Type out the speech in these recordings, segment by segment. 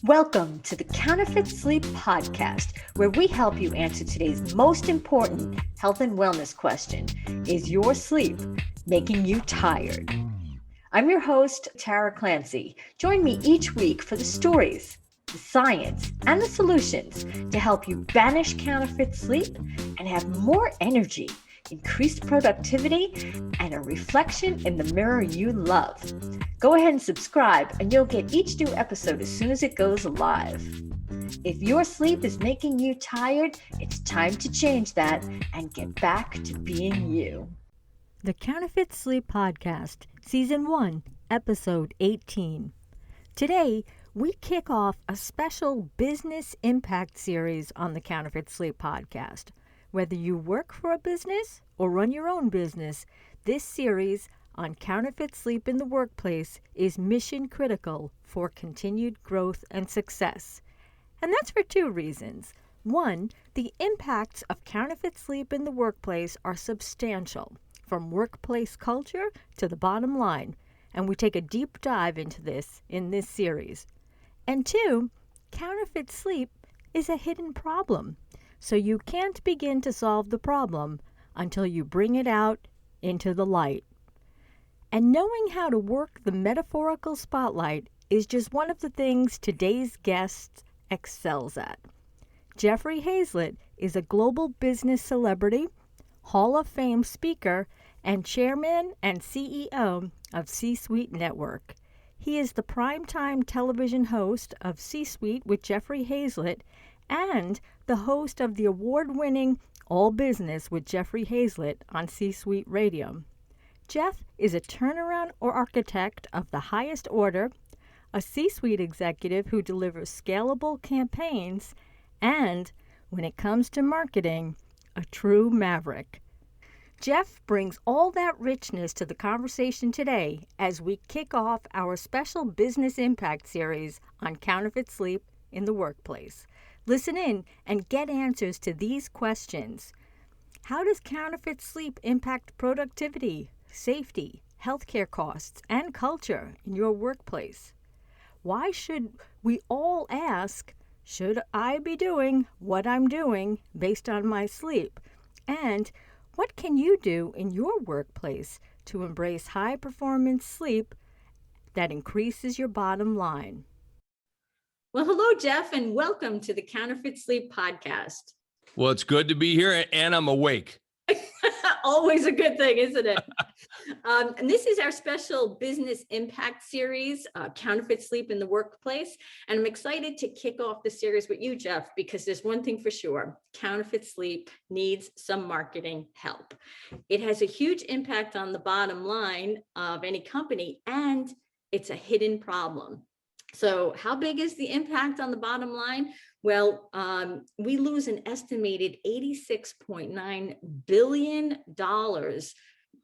Welcome to the Counterfeit Sleep Podcast, where we help you answer today's most important health and wellness question. Is your sleep making you tired? I'm your host, Tara Clancy. Join me each week for the stories, the science, and the solutions to help you banish counterfeit sleep and have more energy, increased productivity, and a reflection in the mirror you love. Go ahead and subscribe, and you'll get each new episode as soon as it goes live. If your sleep is making you tired, it's time to change that and get back to being you. The Counterfeit Sleep Podcast, Season 1, Episode 18. Today, we kick off a special business impact series on the Counterfeit Sleep Podcast. Whether you work for a business or run your own business, this series on counterfeit sleep in the workplace is mission critical for continued growth and success. And that's for two reasons. One, the impacts of counterfeit sleep in the workplace are substantial, from workplace culture to the bottom line, and we take a deep dive into this in this series. And two, counterfeit sleep is a hidden problem, so you can't begin to solve the problem until you bring it out into the light. And knowing how to work the metaphorical spotlight is just one of the things today's guest excels at. Jeffrey Hayzlett is a global business celebrity, Hall of Fame speaker, and chairman and CEO of C2ed Network. He is the primetime television host of C-Suite with Jeffrey Hayzlett and the host of the award-winning All Business with Jeffrey Hayzlett on C-Suite Radio. Jeff is a turnaround or architect of the highest order, a C-Suite executive who delivers scalable campaigns, and, when it comes to marketing, a true maverick. Jeff brings all that richness to the conversation today as we kick off our special business impact series on counterfeit sleep in the workplace. Listen in and get answers to these questions. How does counterfeit sleep impact productivity, safety, healthcare costs, and culture in your workplace? Why should we all ask, should I be doing what I'm doing based on my sleep? And what can you do in your workplace to embrace high-performance sleep that increases your bottom line? Well, hello, Jeff, and welcome to the Counterfeit Sleep Podcast. Well, it's good to be here, and I'm awake. Always a good thing, isn't it? And this is our special business impact series, Counterfeit Sleep in the Workplace. And I'm excited to kick off the series with you, Jeff, because there's one thing for sure. Counterfeit sleep needs some marketing help. It has a huge impact on the bottom line of any company, and it's a hidden problem. So how big is the impact on the bottom line? Well, we lose an estimated $86.9 billion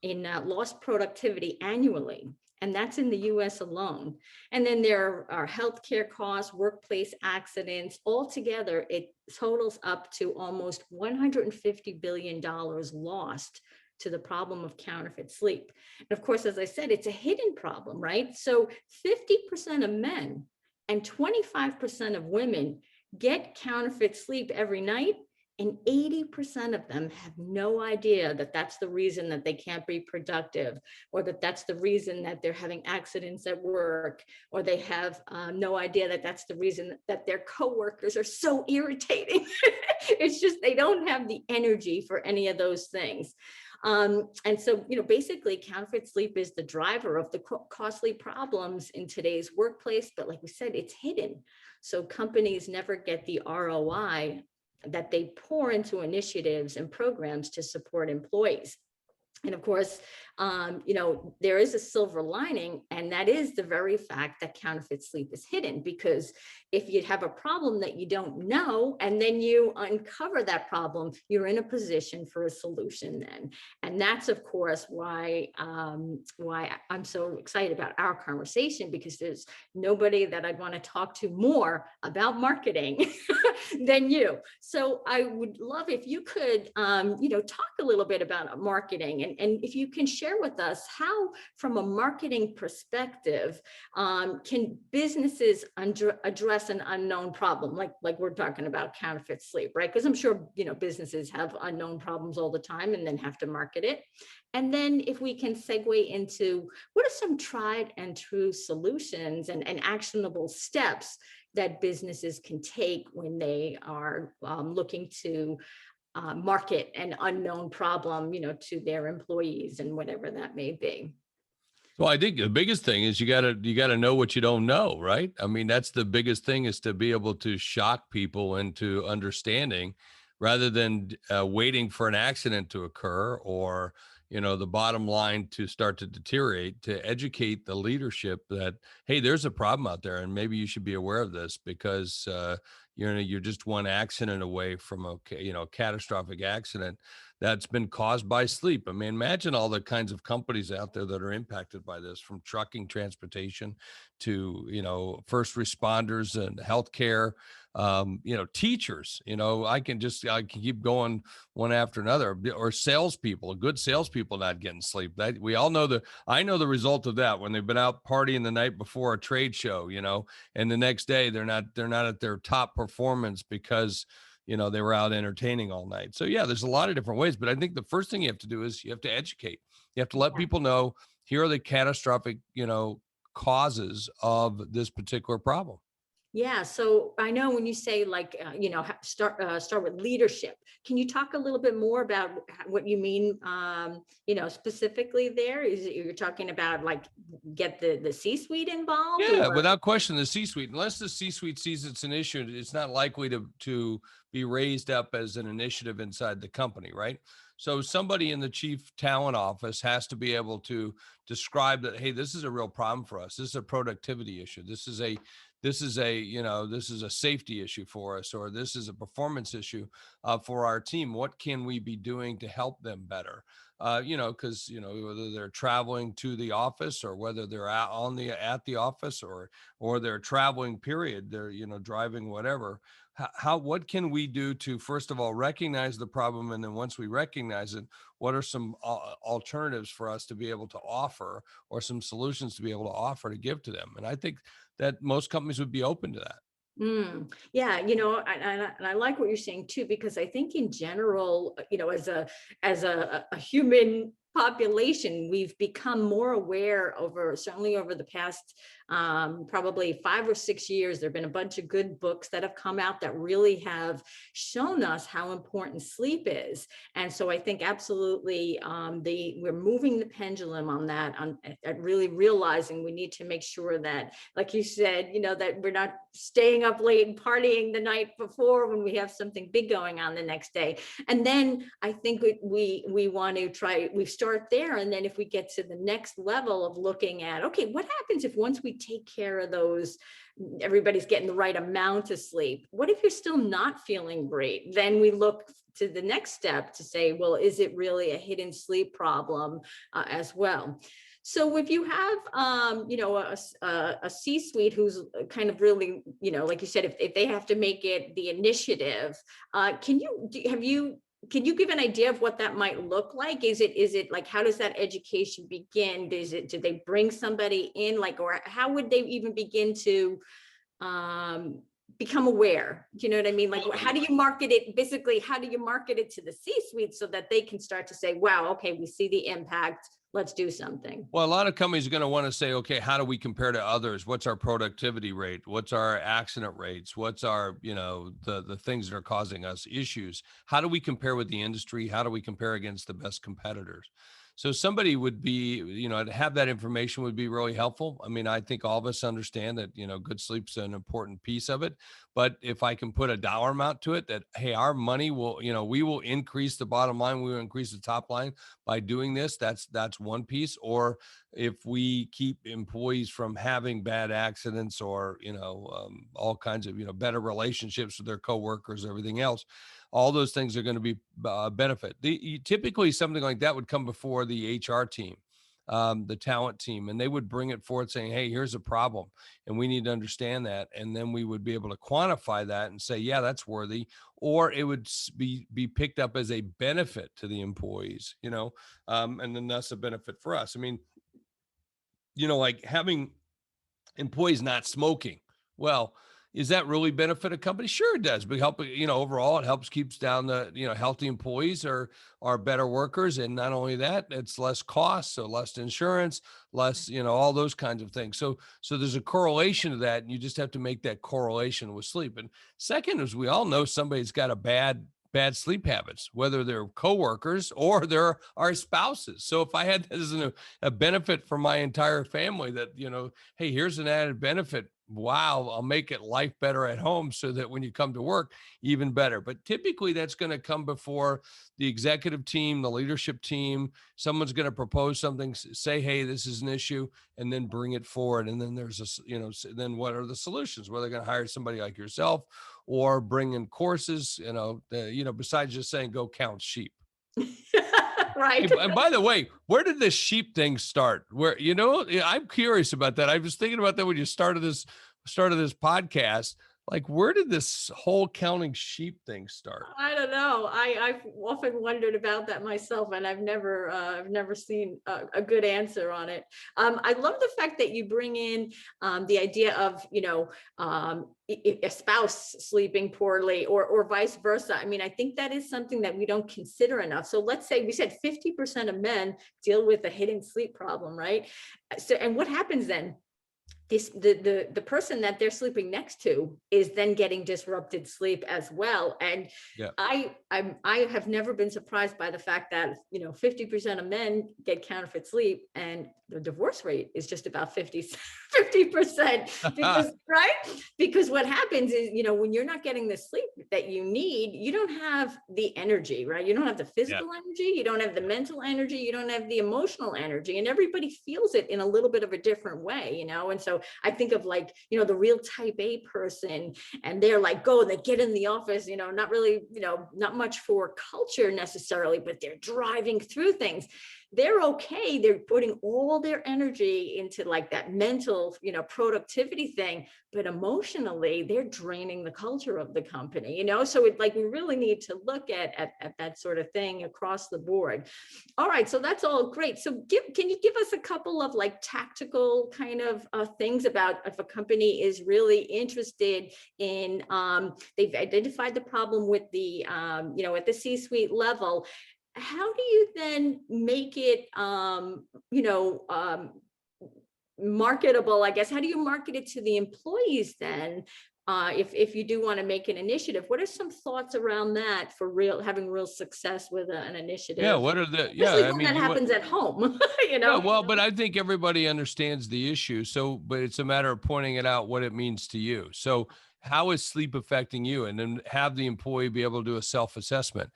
in lost productivity annually, and that's in the US alone. And then there are healthcare costs, workplace accidents. Altogether, it totals up to almost $150 billion lost to the problem of counterfeit sleep. And of course, as I said, it's a hidden problem, right? So 50% of men and 25% of women get counterfeit sleep every night, and 80% of them have no idea that that's the reason that they can't be productive, or that that's the reason that they're having accidents at work, or they have no idea that that's the reason that their coworkers are so irritating. It's just they don't have the energy for any of those things. And so, basically counterfeit sleep is the driver of the costly problems in today's workplace. But like we said, it's hidden. So companies never get the ROI that they pour into initiatives and programs to support employees. And of course, there is a silver lining, and that is the very fact that counterfeit sleep is hidden. Because if you have a problem that you don't know, and then you uncover that problem, you're in a position for a solution then. And that's, of course, why I'm so excited about our conversation, because there's nobody that I'd want to talk to more about marketing than you. So I would love if you could, talk a little bit about marketing And if you can share with us how, from a marketing perspective, can businesses address an unknown problem, like we're talking about counterfeit sleep, right? Because I'm sure, businesses have unknown problems all the time and then have to market it. And then if we can segue into what are some tried and true solutions and actionable steps that businesses can take when they are looking to market an unknown problem, to their employees and whatever that may be. Well, I think the biggest thing is you gotta know what you don't know, right? I mean, that's the biggest thing, is to be able to shock people into understanding, rather than waiting for an accident to occur, or the bottom line to start to deteriorate. To educate the leadership that, hey, there's a problem out there, and maybe you should be aware of this, because you're just one accident away from a catastrophic accident that's been caused by sleep. I mean, imagine all the kinds of companies out there that are impacted by this, from trucking, transportation, to first responders and healthcare, teachers. I can keep going one after another. Or salespeople, good salespeople not getting sleep. That we all know. I know the result of that, when they've been out partying the night before a trade show, and the next day they're not at their top performance because they were out entertaining all night. So yeah, there's a lot of different ways, but I think the first thing you have to do is you have to educate. You have to let people know, here are the catastrophic, causes of this particular problem. Yeah, so I know when you say start with leadership, can you talk a little bit more about what you mean, specifically there? Is it, you're talking about get the C-suite involved? Yeah, or? without question, the C-suite. Unless the C-suite sees it's an issue, it's not likely to be raised up as an initiative inside the company, right? So somebody in the chief talent office has to be able to describe that, hey, this is a real problem for us. This is a productivity issue. This is a safety issue for us, or this is a performance issue for our team. What can we be doing to help them better? Because whether they're traveling to the office, or whether they're at the office, or they're traveling, period, they're driving, whatever. What can we do to, first of all, recognize the problem, and then once we recognize it, what are some alternatives for us to be able to offer, or some solutions to be able to offer to give to them? And I think that most companies would be open to that. Yeah, and I like what you're saying too, because I think in general, as a human population, we've become more aware certainly over the past probably 5 or 6 years. There have been a bunch of good books that have come out that really have shown us how important sleep is. And so I think absolutely we're moving the pendulum on that, at really realizing we need to make sure that, like you said, that we're not staying up late and partying the night before when we have something big going on the next day. And then I think we want to we start there. And then if we get to the next level of looking at, okay, what happens if once we take care of those, everybody's getting the right amount of sleep? What if you're still not feeling great? Then we look to the next step to say, well, is it really a hidden sleep problem as well? So if you have, a C-suite who's kind of really, like you said, if they have to make it the initiative, can you give an idea of what that might look like? Is it like, how does that education begin? Do they bring somebody in, or how would they even begin to become aware? Do you know what I mean? How do you market it? Basically, how do you market it to the C-suite so that they can start to say, wow, okay, we see the impact, let's do something? Well, a lot of companies are going to want to say, okay, how do we compare to others? What's our productivity rate? What's our accident rates? What's our, the things that are causing us issues? How do we compare with the industry? How do we compare against the best competitors? So somebody would be, to have that information would be really helpful. I mean, I think all of us understand that, good sleep's an important piece of it. But if I can put a dollar amount to it, that, hey, our money will, we will increase the bottom line, we will increase the top line by doing this. That's one piece. Or if we keep employees from having bad accidents, or, all kinds of, better relationships with their coworkers, everything else, all those things are going to be benefit. Typically something like that would come before the HR team. the talent team, and they would bring it forward saying, hey, here's a problem and we need to understand that. And then we would be able to quantify that and say, yeah, that's worthy. Or it would be picked up as a benefit to the employees, and then that's a benefit for us. I mean, like having employees not smoking. Well, is that really benefit a company? Sure it does, but overall it helps keeps down the, healthy employees are better workers. And not only that, it's less cost. So less insurance, less, all those kinds of things. So there's a correlation to that. And you just have to make that correlation with sleep. And second, as we all know, somebody's got a bad sleep habits, whether they're coworkers or they're our spouses. So if I had this as a benefit for my entire family that, hey, here's an added benefit. Wow, I'll make it life better at home so that when you come to work, even better. But typically that's going to come before the executive team, the leadership team. Someone's going to propose something, say, hey, this is an issue, and then bring it forward. And then there's then what are the solutions? Whether they're going to hire somebody like yourself or bring in courses, besides just saying, go count sheep. Right. And by the way, where did this sheep thing start? Where, I'm curious about that. I was thinking about that when you started this podcast. Like, where did this whole counting sheep thing start? I don't know. I've often wondered about that myself, and I've never seen a good answer on it. I love the fact that you bring in the idea of, a spouse sleeping poorly or vice versa. I mean, I think that is something that we don't consider enough. So let's say we said 50% of men deal with a hidden sleep problem, right? So, and what happens then? The person that they're sleeping next to is then getting disrupted sleep as well. And yeah. I have never been surprised by the fact that 50% of men get counterfeit sleep, and the divorce rate is just about 50%. Because right? Because what happens is, when you're not getting the sleep that you need, you don't have the energy, right? You don't have the physical energy, you don't have the mental energy, you don't have the emotional energy, and everybody feels it in a little bit of a different way, and so I think of the real type A person, and they're like, they get in the office, not really, not much for culture necessarily, but they're driving through things. They're okay. They're putting all their energy into that mental, productivity thing, but emotionally they're draining the culture of the company, so we really need to look at that sort of thing across the board. All right. So that's all great. So can you give us a couple of tactical kind of things about if a company is really interested in, they've identified the problem with the, at the C-suite level. How do you then make it, marketable, I guess? How do you market it to the employees then? If you do want to make an initiative, what are some thoughts around that for having real success with an initiative? Yeah. What are the, that happens at home, Yeah, well, but I think everybody understands the issue. So, but it's a matter of pointing it out, what it means to you. So how is sleep affecting you? And then have the employee be able to do a self-assessment.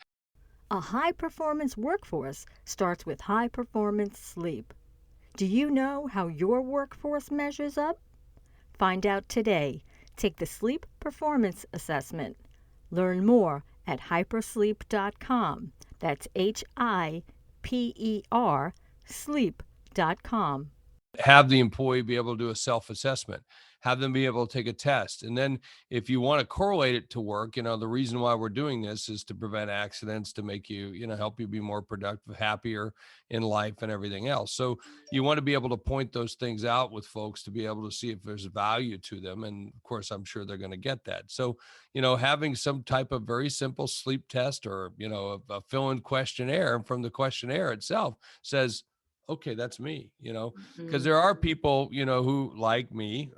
A high-performance workforce starts with high-performance sleep. Do you know how your workforce measures up? Find out today. Take the Sleep Performance Assessment. Learn more at hypersleep.com. That's HIPER sleep.com. Have the employee be able to do a self-assessment, have them be able to take a test. And then if you want to correlate it to work, the reason why we're doing this is to prevent accidents, to make you, help you be more productive, happier in life and everything else. So you want to be able to point those things out with folks to be able to see if there's value to them. And of course, I'm sure they're going to get that. So, having some type of very simple sleep test or, a fill-in questionnaire from the questionnaire itself says, okay, that's me, because there are people, who like me,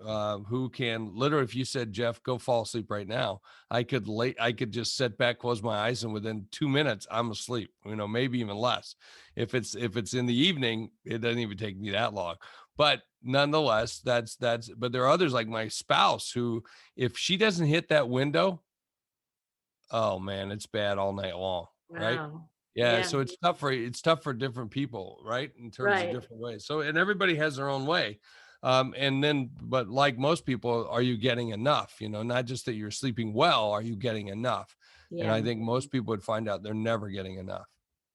who can literally, if you said, Jeff, go fall asleep right now, I could just sit back, close my eyes, and within 2 minutes, I'm asleep, maybe even less. If it's in the evening, it doesn't even take me that long. But nonetheless, but there are others like my spouse who, if she doesn't hit that window, oh man, it's bad all night long. Wow. Right. Yeah, so it's tough for different people, right? In terms of different ways. So, and everybody has their own way. But like most people, are you getting enough? Not just that you're sleeping well, are you getting enough? Yeah. And I think most people would find out they're never getting enough.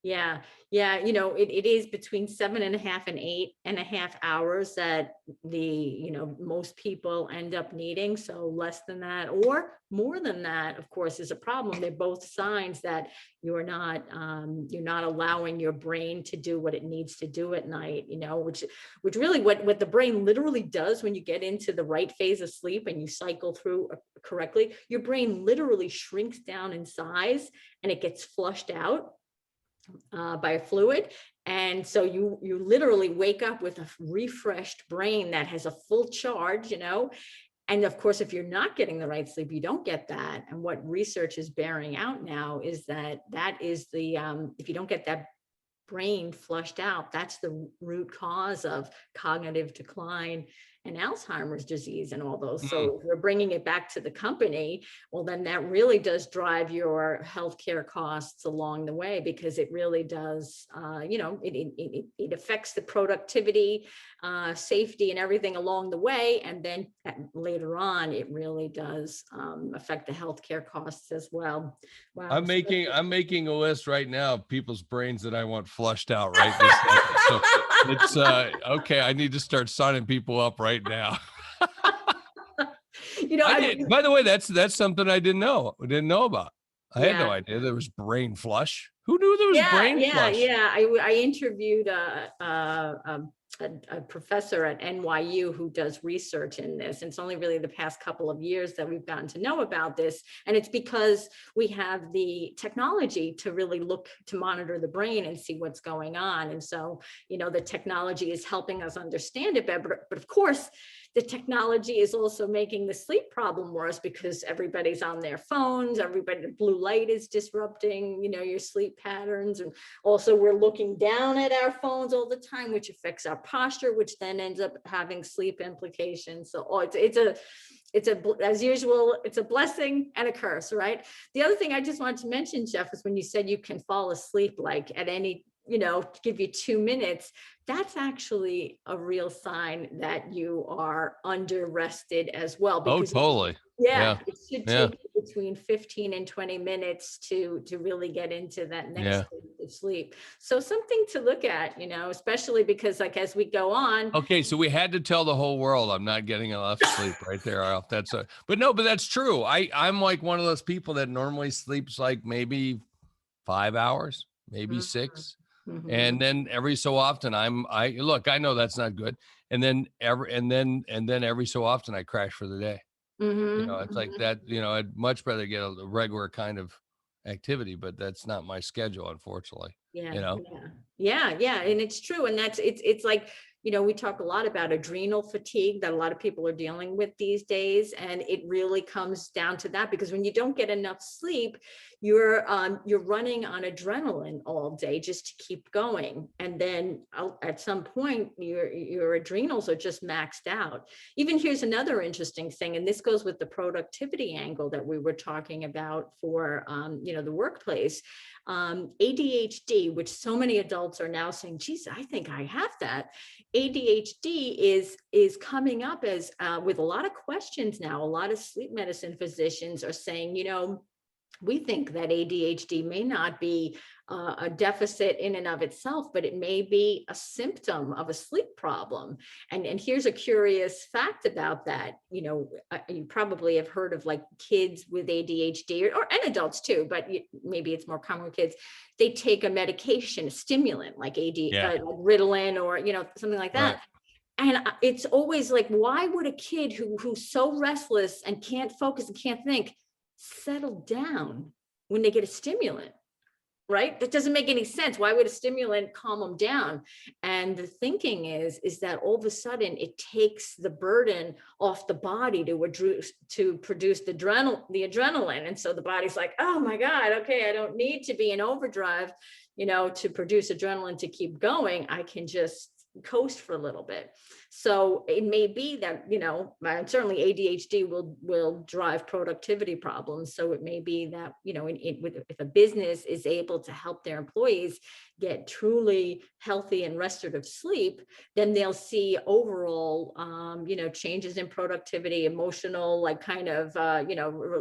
Yeah. Yeah. It is between 7.5 and 8.5 hours that most people end up needing. So less than that or more than that, of course, is a problem. They're both signs that you're not allowing your brain to do what it needs to do at night, which really what the brain literally does when you get into the right phase of sleep and you cycle through correctly, your brain literally shrinks down in size and it gets flushed out by a fluid. And so you literally wake up with a refreshed brain that has a full charge, and of course, if you're not getting the right sleep, you don't get that. And what research is bearing out now is that is the, if you don't get that brain flushed out, that's the root cause of cognitive decline and Alzheimer's disease and all those. So if we're bringing it back to the company, well, then that really does drive your healthcare costs along the way, because it really does, it affects the productivity, safety and everything along the way. And then later on, it really does affect the healthcare costs as well. Wow. I'm making a list right now of people's brains that I want flushed out right this second. So it's okay. I need to start signing people up right now. By the way, that's something I didn't know about. I had no idea there was brain flush. Who knew there was brain flush? Yeah. I interviewed a professor at NYU who does research in this. And it's only really the past couple of years that we've gotten to know about this. And it's because we have the technology to really look to monitor the brain and see what's going on. And so, the technology is helping us understand it better. But of course, the technology is also making the sleep problem worse because everybody's on their phones, the blue light is disrupting, your sleep patterns. And also we're looking down at our phones all the time, which affects our posture, which then ends up having sleep implications. So as usual, it's a blessing and a curse, right? The other thing I just wanted to mention, Jeff, is when you said you can fall asleep like at any, give you 2 minutes, that's actually a real sign that you are under rested as well. Because totally. It should take between 15 and 20 minutes to really get into that next stage of sleep. So something to look at, especially because as we go on. Okay, so we had to tell the whole world I'm not getting enough sleep right there. But that's true. I'm like one of those people that normally sleeps like maybe 5 hours, maybe 6. Mm-hmm. And then every so often I know that's not good. And then every so often I crash for the day. Mm-hmm. It's like that, I'd much rather get a regular kind of activity, but that's not my schedule, unfortunately. Yeah. And it's true. And it's like, we talk a lot about adrenal fatigue that a lot of people are dealing with these days. And it really comes down to that, because when you don't get enough sleep, you're running on adrenaline all day just to keep going. And then at some point, your adrenals are just maxed out. Even here's another interesting thing, and this goes with the productivity angle that we were talking about for, the workplace. ADHD, which so many adults are now saying, geez, I think I have that. ADHD is coming up as with a lot of questions now. A lot of sleep medicine physicians are saying, we think that ADHD may not be a deficit in and of itself, but it may be a symptom of a sleep problem. And here's a curious fact about that. You probably have heard of like kids with ADHD and adults too, but maybe it's more common with kids. They take a medication, a stimulant like Ritalin or, something like that. Right. And it's always like, why would a kid who's so restless and can't focus and can't think settle down when they get a stimulant, right? That doesn't make any sense. Why would a stimulant calm them down? And the thinking is that all of a sudden it takes the burden off the body to produce the adrenaline. And so the body's like, oh my God, okay, I don't need to be in overdrive, to produce adrenaline to keep going. I can just coast for a little bit. So it may be that, certainly ADHD will drive productivity problems. So it may be that, if a business is able to help their employees get truly healthy and restorative sleep, then they'll see overall, changes in productivity, emotional, like kind of,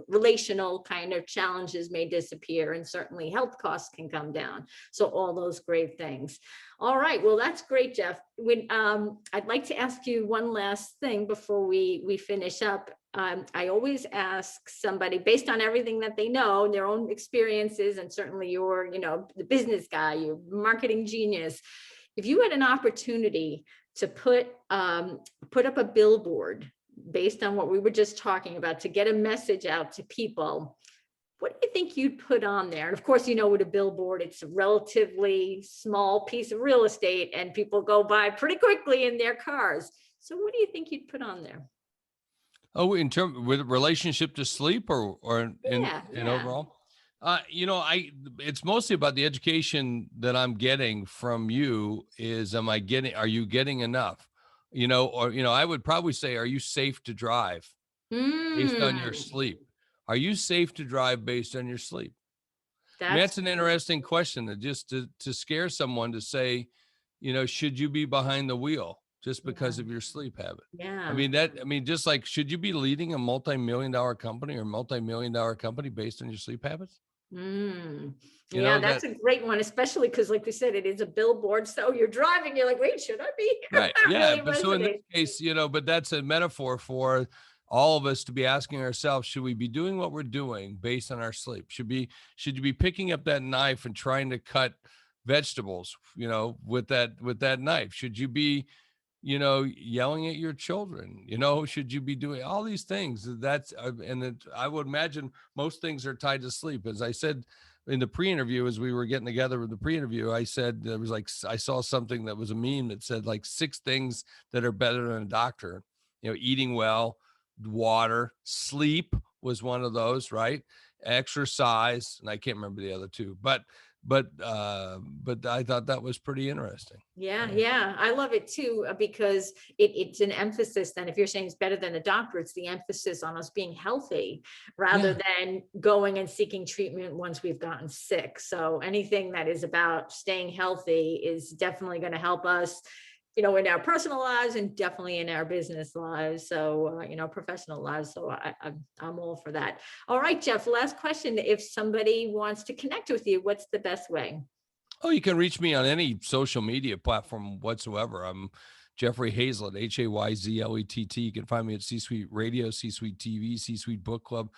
relational kind of challenges may disappear, and certainly health costs can come down. So all those great things. All right. Well, that's great, Jeff. I'd like to ask you one last thing before we finish up. I always ask somebody, based on everything that they know, their own experiences, and certainly you're, the business guy, you're marketing genius. If you had an opportunity to put up a billboard based on what we were just talking about, to get a message out to people, what do you think you'd put on there? And of course, with a billboard, it's a relatively small piece of real estate and people go by pretty quickly in their cars. So what do you think you'd put on there? Oh, in terms with relationship to sleep or in overall? It's mostly about the education that I'm getting from you are you getting enough? I would probably say, are you safe to drive based on your sleep? Are you safe to drive based on your sleep? That's an interesting question, that just to scare someone, to say, should you be behind the wheel just because of your sleep habit? Yeah. Just like, should you be leading a multi-million-dollar company or multi-million-dollar company based on your sleep habits? That's a great one, especially because, like we said, it is a billboard. So you're driving, you're like, wait, should I be? Right. Yeah. Really but so in this case, but that's a metaphor for all of us to be asking ourselves, should we be doing what we're doing based on our sleep? Should you be picking up that knife and trying to cut vegetables, with that knife? Should you be, yelling at your children? Should you be doing all these things? I would imagine most things are tied to sleep. As I said in the pre-interview, as we were getting together with the pre-interview, I said, there was I saw something that was a meme that said 6 things that are better than a doctor. Eating well, water, sleep was one of those, right? Exercise, and I can't remember the other 2, but I thought that was pretty interesting. Yeah. I love it too, because it's an emphasis. Then if you're saying it's better than a doctor, it's the emphasis on us being healthy rather than going and seeking treatment once we've gotten sick. So anything that is about staying healthy is definitely going to help us, in our personal lives and definitely in our business lives. So, professional lives. So I'm all for that. All right, Jeff, last question. If somebody wants to connect with you, what's the best way? Oh, you can reach me on any social media platform whatsoever. I'm Jeffrey Hazlett, Hayzlett. You can find me at C-Suite Radio, C-Suite TV, C-Suite Book Club,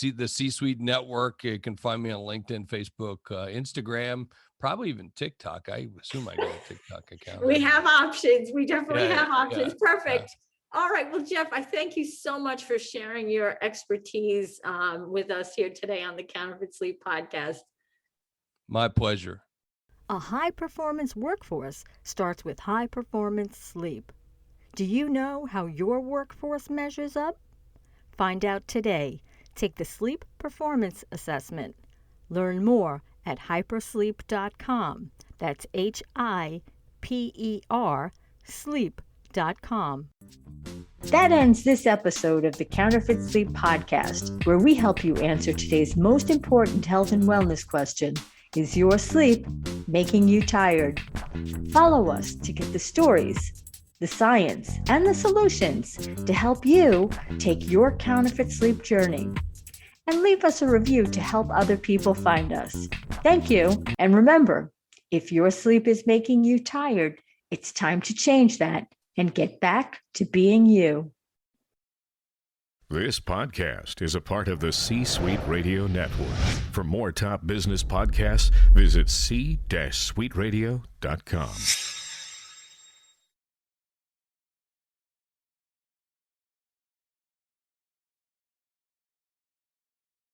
the C-Suite Network. You can find me on LinkedIn, Facebook, Instagram, probably even TikTok. I assume I got a TikTok account. We have options. We definitely have options. Perfect. All right. Well, Jeff, I thank you so much for sharing your expertise with us here today on the Counterfeit Sleep podcast. My pleasure. A high-performance workforce starts with high-performance sleep. Do you know how your workforce measures up? Find out today. Take the Sleep Performance Assessment. Learn more at hypersleep.com. That's HIPER sleep.com. That ends this episode of the Counterfeit Sleep podcast, where we help you answer today's most important health and wellness question: is your sleep making you tired? Follow us to get the stories, the science, and the solutions to help you take your counterfeit sleep journey. And leave us a review to help other people find us. Thank you. And remember, if your sleep is making you tired, it's time to change that and get back to being you. This podcast is a part of the C-Suite Radio Network. For more top business podcasts, visit c-suiteradio.com.